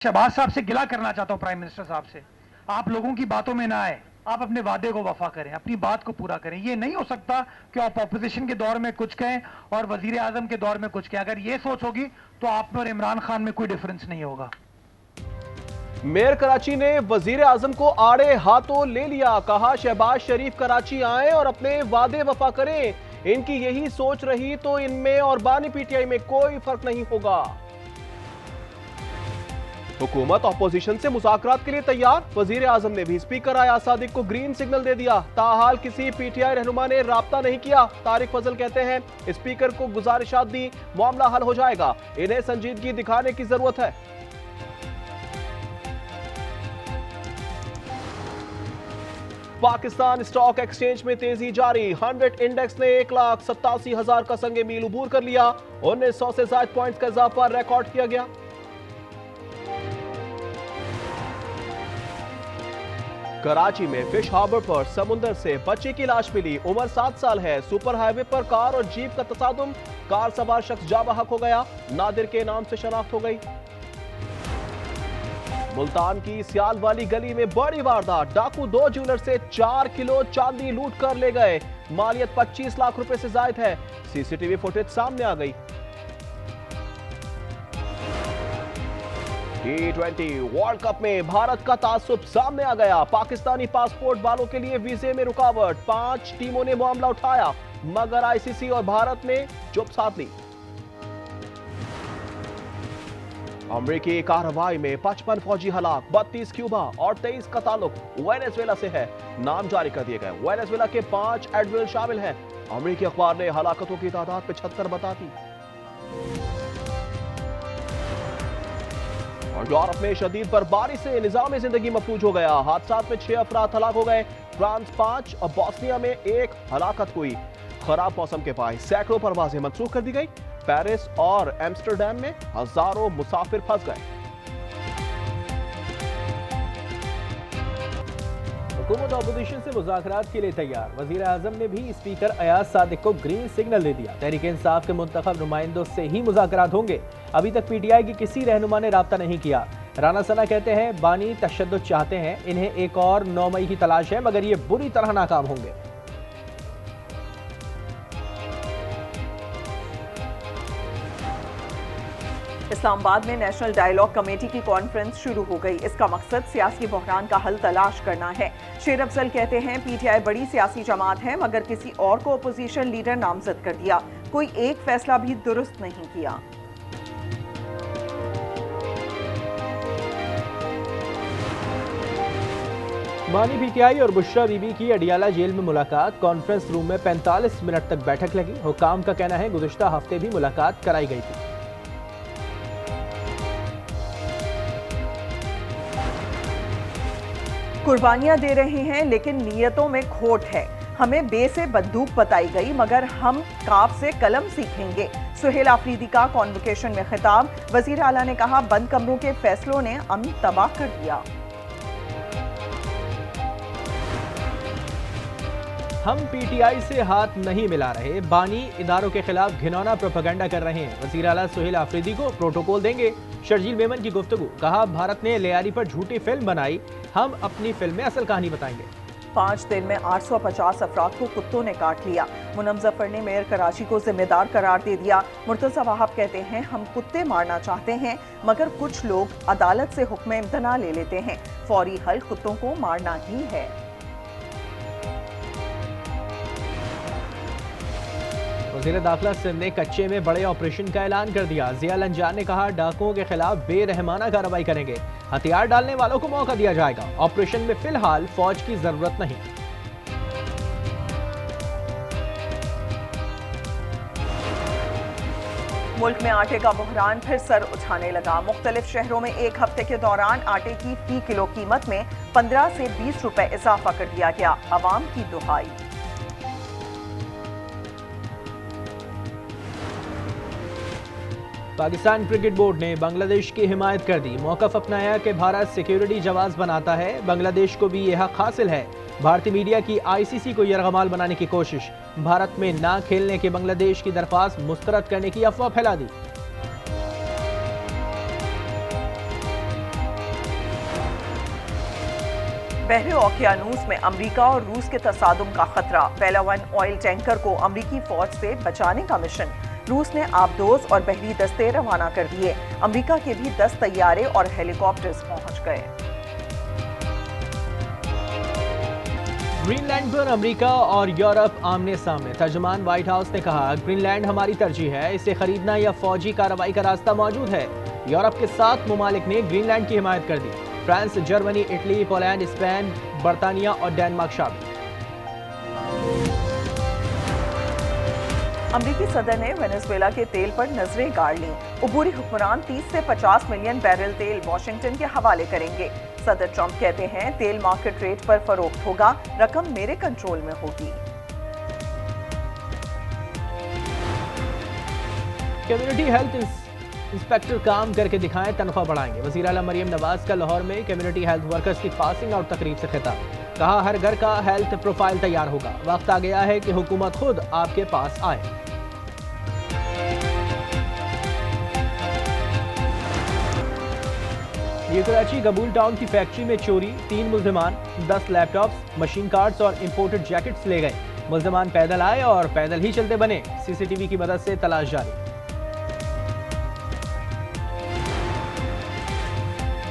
शहबाज साहब से गिला करना चाहता हूं, प्राइम मिनिस्टर साहब से, आप लोगों की बातों में ना आए, आप अपने वादे को वफा करें, अपनी बात को पूरा करें। ये नहीं हो सकता कि आप ऑपोजिशन के दौर में कुछ कहें और वजीर आजम के दौर में कुछ कहें। अगर ये सोच होगी तो आप में और इमरान खान में कोई डिफरेंस नहीं होगा। मेयर कराची ने वजीर आजम को आड़े हाथों ले लिया, कहा शहबाज शरीफ कराची आए और अपने वादे वफा करें। इनकी यही सोच रही तो इनमें और बानी पीटीआई में कोई फर्क नहीं होगा। हुकूमत ऑपोजिशन से मुज़ाकरात के लिए तैयार, वजीर आजम ने भी स्पीकर अयाज सादिक को ग्रीन सिग्नल दे दिया। ताहाल किसी पीटीआई रहनुमा ने राब्ता नहीं किया। तारिक फजल कहते हैं स्पीकर को गुजारिशात दी, मामला हल हो जाएगा, इन्हें संजीदगी दिखाने की जरूरत है। पाकिस्तान स्टॉक एक्सचेंज में तेजी जारी, 100 इंडेक्स ने 1,87,000 का संगे मील उबूर कर लिया। 1900 से ज्यादा पॉइंट्स का इजाफा रिकॉर्ड किया गया। कराची में फिश हार्बर पर समुद्र से बच्चे की लाश मिली, उम्र 7 साल है। सुपर हाईवे पर कार और जीप का तसादुम, कार सवार शख्स जाँ बहक हो गया, नादिर के नाम से शनाख्त हो गई। मुल्तान की सियाल वाली गली में बड़ी वारदात, डाकू 2 ज्वेलर से 4 किलो चांदी लूट कर ले गए, मालियत 25 लाख रुपए से जायद है। सीसीटीवी फुटेज सामने आ गई। T20 वर्ल्ड कप में भारत का तासुब सामने आ गया, पाकिस्तानी पासपोर्ट वालों के लिए वीजे में रुकावट, 5 टीमों ने मामला उठाया मगर आईसीसी और भारत ने चुप साध ली। अमेरिकी कार्रवाई में 55 फौजी हलाक, 32 क्यूबा और 23 का ताल्लुक वेनेजुएला से है। नाम जारी कर दिए गए। वेनेजुएला के 5 एडमिरल शामिल हैं। अमेरिकी अखबार ने हलाकतों की तादाद 75 बता दी। और यूरोप में शदीद बर्फबारी से निजाम जिंदगी मफलूज हो गया, हादसात में 6 अफराद हलाक हो गए। फ्रांस 5 और बोस्निया में 1 हलाकत हुई। खराब मौसम के बायस सैकड़ों परवाजें मंसूख कर दी गई। पेरिस और एम्स्टर्डम में हजारों मुसाफिर फंस गए। हुकूमत ऑपोजिशन से मुज़ाकरात के लिए तैयार, वजीर आजम ने भी स्पीकर अयाज सादिक को ग्रीन सिग्नल दे दिया। तहरीक इंसाफ के मुंतखब नुमाइंदों से ही मुज़ाकरात होंगे। अभी तक पीटीआई की किसी रहनुमा ने राब्ता नहीं किया। राना सना कहते हैं बानी तशद्दुद चाहते हैं, इन्हें एक और 9 मई की तलाश है मगर ये बुरी तरह नाकाम होंगे। इस्लामाबाद में नेशनल डायलॉग कमेटी की कॉन्फ्रेंस शुरू हो गई। इसका मकसद सियासी बहरान का हल तलाश करना है। शेर अफजल कहते हैं पीटीआई बड़ी सियासी जमात है मगर किसी और को अपोजिशन लीडर नामजद कर दिया, कोई एक फैसला भी दुरुस्त नहीं किया। बानी पीटीआई और बुशरा बीबी की अडियाला जेल में मुलाकात, कॉन्फ्रेंस रूम में 45 मिनट तक बैठक लगी। हुकाम का कहना है गुज़िश्ता हफ्ते भी मुलाकात कराई गई थी। कुर्बानियां दे रहे हैं लेकिन नीयतों में खोट है। हमें बे से बंदूक बताई गई मगर हम काफ से कलम सीखेंगे। सुहेल आफरीदी का कॉन्वोकेशन में खिताब, वजीर आला ने कहा बंद कमरों के फैसलों ने अमन तबाह कर दिया। हम पीटीआई से हाथ नहीं मिला रहे, बानी इदारों के खिलाफ घिनौना प्रोपेगेंडा कर रहे हैं। वजीर आला सुहेल आफरीदी को प्रोटोकॉल देंगे। शर्जील मेमन की गुफ्तगू, कहा भारत ने लियारी पर झूठी फिल्म बनाई, हम अपनी फिल्म में असल कहानी बताएंगे। 5 दिन में 850 अफराद को कुत्तों ने काट लिया। मुनम जफर ने मेयर कराची को जिम्मेदार करार दे दिया। मुर्तजा वहाब कहते हैं हम कुत्ते मारना चाहते हैं मगर कुछ लोग अदालत से हुक्म इम्तना ले लेते हैं, फौरी हल कुत्तों को मारना ही है। वज़ीर दाखिला सिंध ने कच्चे में बड़े ऑपरेशन का ऐलान कर दिया। जिया लंजान ने कहा डाकुओं के खिलाफ बेरहमाना कार्रवाई करेंगे, हथियार डालने वालों को मौका दिया जाएगा। ऑपरेशन में फिलहाल फौज की जरूरत नहीं। मुल्क में आटे का बहरान फिर सर उठाने लगा। मुख्तलिफ शहरों में एक हफ्ते के दौरान आटे की फी किलो कीमत में 15 से 20 रुपए इजाफा कर दिया गया। अवाम की दुहाई। पाकिस्तान क्रिकेट बोर्ड ने बांग्लादेश की हिमायत कर दी, मौक़िफ़ अपनाया कि भारत सिक्योरिटी जवाज़ बनाता है, बांग्लादेश को भी यह हक हासिल है। भारतीय मीडिया की आईसीसी को यरगमाल बनाने की कोशिश, भारत में ना खेलने के बांग्लादेश की दरख्वास्त मुस्तरद करने की अफवाह फैला दी। बहरे ओकियानूस में अमेरिका और रूस के तसादुम का खतरा। पैलावन ऑयल टैंकर को अमेरिकी फौज से बचाने का मिशन। रूस ने आबदोज और बहरी दस्ते रवाना कर दिए। अमेरिका के भी 10 तैयारे और हेलीकॉप्टर्स पहुंच गए। ग्रीनलैंड पर अमेरिका और यूरोप आमने सामने। तर्जुमान व्हाइट हाउस ने कहा, ग्रीनलैंड हमारी तरजीह है, इसे खरीदना या फौजी कार्रवाई का रास्ता मौजूद है। यूरोप के 7 ममालिक ने ग्रीनलैंड की हिमायत कर दी। France, Germany, Italy, Poland, Spain, बर्तानिया और डेनमार्क शामिल। अमरीकी सदर ने वेनेजुएला के तेल पर नजरें गाड़ लीं। उबूरी हुक्मरान 30 से 50 मिलियन बैरल तेल वाशिंगटन के हवाले करेंगे। सदर ट्रंप कहते हैं, तेल मार्केट रेट पर फरोख्त होगा, रकम मेरे कंट्रोल में होगी। कम्युनिटी हेल्थ इंस्पेक्टर काम करके दिखाएं, तनख्वाह बढ़ाएंगे। वज़ीर आला मरियम नवाज का लाहौर में कम्युनिटी हेल्थ वर्कर्स की पासिंग आउट तकरीब से खिताब। कहा, हर घर का हेल्थ प्रोफाइल तैयार होगा, वक्त आ गया है कि हुकूमत खुद आपके पास आए। ये कराची कबूल टाउन की फैक्ट्री में चोरी, 3 मुल्जिमान, 10 लैपटॉप्स, मशीन कार्ड्स और इंपोर्टेड जैकेट्स ले गए। मुल्जिमान पैदल आए और पैदल ही चलते बने। सीसीटीवी की मदद से तलाश जारी।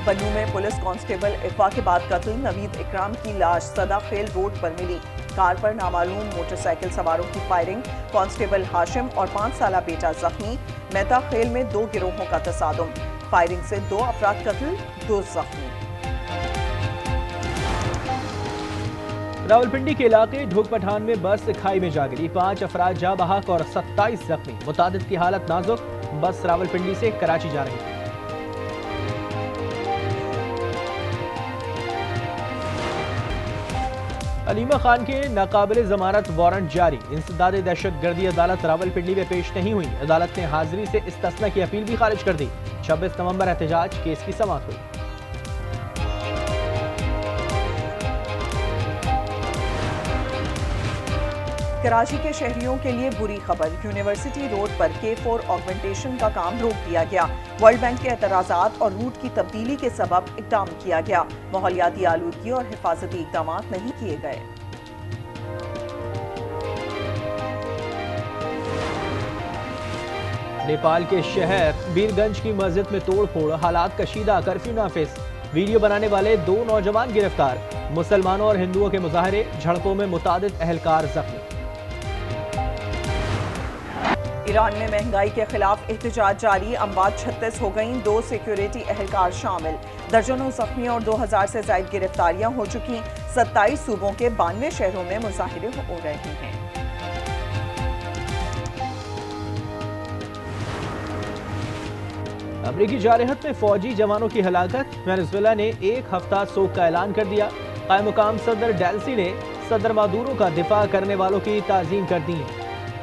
बन्नू में पुलिस कांस्टेबल इफ़ा के बाद कत्ल। नवीद इकराम की लाश सदाखेल रोड पर मिली। कार पर नामालूम मोटरसाइकिल सवारों की फायरिंग। कांस्टेबल हाशिम और 5 साला बेटा जख्मी। मेहता खेल में 2 गिरोहों का तसादुम। फायरिंग से 2 अफराद कत्ल, 2 जख्मी। रावलपिंडी के इलाके ढोक पठान में बस खाई में जा गिरी। 5 अफराद जा बहक और 27 जख्मी। मुतादिद की हालत नाजुक। बस रावलपिंडी से कराची जा रही थी। अलीमा खान के नाकाबिले जमानत वारंट जारी। इंसदाद दहशतगर्दी अदालत रावलपिंडी में पेश नहीं हुई। अदालत ने हाजिरी से इस्तिस्ना की अपील भी खारिज कर दी। 26 नवंबर एहतजाज केस की समाअत हुई। कराची के शहरियों के लिए बुरी खबर। यूनिवर्सिटी रोड पर K4 ऑगमेंटेशन का काम रोक दिया गया। वर्ल्ड बैंक के एतराज़ात और रूट की तब्दीली के सबब इक़दाम किया गया। माहौलियाती आलूदगी और हिफाजती इक़दाम नहीं किए गए। नेपाल के शहर बीरगंज की मस्जिद में तोड़ फोड़, हालात कशीदा, कर्फ्यू नाफिज। वीडियो बनाने वाले 2 नौजवान गिरफ्तार। मुसलमानों और हिंदुओं के मुजाहरे, झड़पों में मुतादिद अहलकार जख्मी। ईरान में महंगाई के खिलाफ एहतजाज जारी। अमवात 36 हो गईं, 2 सिक्योरिटी अहलकार शामिल। दर्जनों जख्मी और 2000 से ज्यादा गिरफ्तारियां हो चुकी। 27 सूबों के 92 शहरों में मुजाहिरे हो रहे हैं। अमरीकी जारहत में फौजी जवानों की हलाकत। वेनेजुएला ने 1 हफ्ता सोग का ऐलान कर दिया। कायम-मुकाम सदर डेल्सी ने सदर मादुरो का दिफा करने वालों की ताज़ीम कर दी।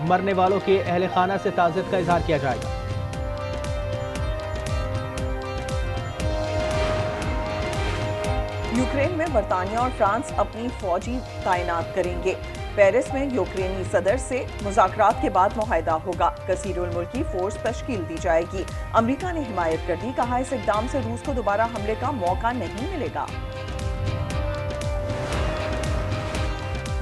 मरने वालों के अहले खाना से ताज़ियत का इजहार किया जाएगा। यूक्रेन में बर्तानिया और फ्रांस अपनी फौजी तैनात करेंगे। पेरिस में यूक्रेनी सदर से मुज़ाकरात के बाद मुआहदा होगा। कसीरुल मुल्की फोर्स तश्कील दी जाएगी। अमेरिका ने हिमायत कर दी। कहा, इस इक़दाम से रूस को दोबारा हमले का मौका नहीं मिलेगा।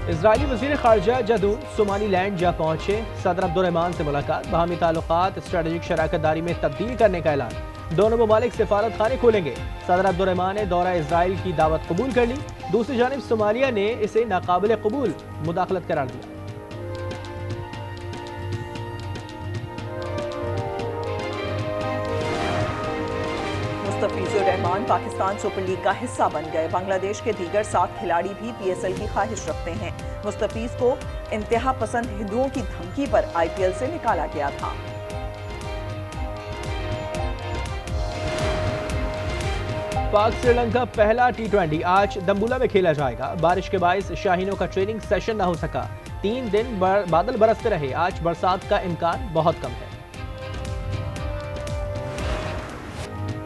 इजरायली वज़ीर ख़ारजा जदून सोमालीलैंड जा पहुंचे। सदर अब्दुर्रहमान से मुलाकात। बाहमी ताल्लुकात स्ट्रेटेजिक शराकत दारी में तब्दील करने का ऐलान। दोनों ममालिक सिफारत खाने खोलेंगे। सदर अब्दुर्रहमान ने दौरा इजराइल की दावत कबूल कर ली। दूसरी जानिब सोमालिया ने इसे नाकाबिले कबूल मुदाखलत करार दिया। मुस्तफिजुर रहमान पाकिस्तान सुपर लीग का हिस्सा बन गए। बांग्लादेश के दीगर 7 खिलाड़ी भी PSL की ख्वाहिश रखते हैं। मुस्तफिज को इंतहा पसंद हिंदुओं की धमकी पर IPL से निकाला गया था। पाक श्रीलंका पहला T20 आज दम्बुला में खेला जाएगा। बारिश के बायस शाहीनों का ट्रेनिंग सेशन न हो सका। 3 दिन बादल बरसते रहे। आज बरसात का इम्कान बहुत कम है।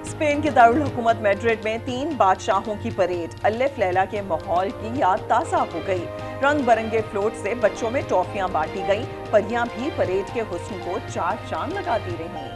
स्पेन के दारुल हुकूमत मैड्रिड में 3 बादशाहों की परेड। अल्फ लैला के माहौल की याद ताज़ा हो गई। रंग बिरंगे फ्लोट से बच्चों में टॉफियां बांटी गईं। परियां भी परेड के हुस्न को 4 चांद लगाती रहीं।